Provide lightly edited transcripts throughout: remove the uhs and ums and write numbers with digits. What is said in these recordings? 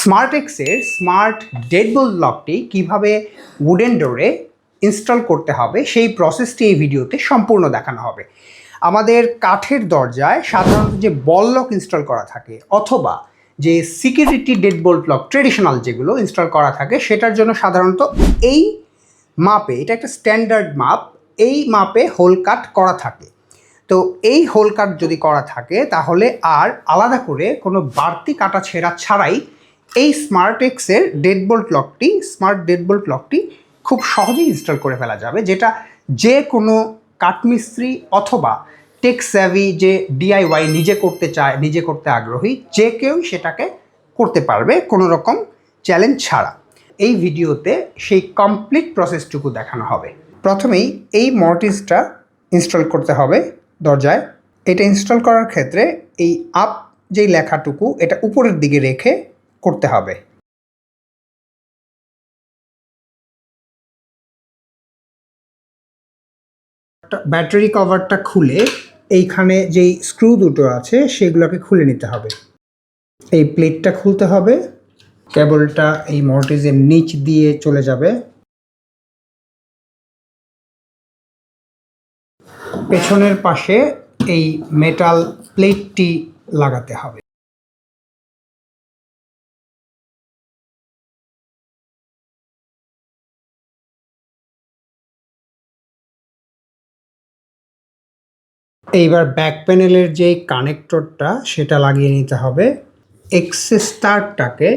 স্মার্টেক্সের smart deadbolt লকটি কীভাবে wooden ডোরে install করতে হবে সেই প্রসেসটি এই ভিডিওতে সম্পূর্ণ দেখানো হবে। আমাদের কাঠের দরজায় সাধারণত যে বল লক ইনস্টল করা থাকে অথবা যে সিকিউরিটি ডেডবোল্ট লক ট্রেডিশনাল যেগুলো ইনস্টল করা থাকে সেটার জন্য সাধারণত এই মাপে, এটা একটা স্ট্যান্ডার্ড মাপ, এই মাপে হোল কাট করা থাকে। তো এই হোল কাট যদি করা থাকে তাহলে আর আলাদা করে কোনো বাড়তি কাটা ছেঁড়া ছাড়াই এই স্মার্টেক্সের স্মার্ট ডেডবোল্ট লকটি খুব সহজেই ইনস্টল করে ফেলা যাবে, যেটা যে কোনো কাঠমিস্ত্রি অথবা টেক স্যাভি যে ডিআইওয়াই নিজে করতে চায়, নিজে করতে আগ্রহী, যে কেউ সেটাকে করতে পারবে কোনো রকম চ্যালেঞ্জ ছাড়া। এই ভিডিওতে সেই কমপ্লিট প্রসেসটুকু দেখানো হবে। প্রথমেই এই মর্টিসটা ইনস্টল করতে হবে দরজায়। এটা ইনস্টল করার ক্ষেত্রে এই আপ যেই লেখাটুকু এটা উপরের দিকে রেখে করতে হবে। ব্যাটারি কভারটা খুলে এইখানে যেই স্ক্রু দুটো আছে সেগুলোকে খুলে নিতে হবে। এই প্লেটটা খুলতে হবে, কেবলটা এই মর্টিসের নিচ দিয়ে চলে যাবে, পেছনের পাশে এই মেটাল প্লেটটি লাগাতে হবে। এইবার ব্যাক প্যানেলের যে কানেক্টরটা সেটা লাগিয়ে নিতে হবে। এক্সেস তারটাকে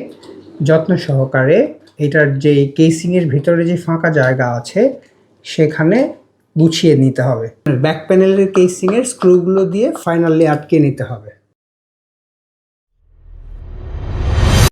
যত্ন সহকারে এটার যে কেসিংয়ের ভিতরে যে ফাঁকা জায়গা আছে সেখানে গুছিয়ে নিতে হবে। ব্যাক প্যানেলের কেসিংয়ের স্ক্রুগুলো দিয়ে ফাইনালি আটকে নিতে হবে।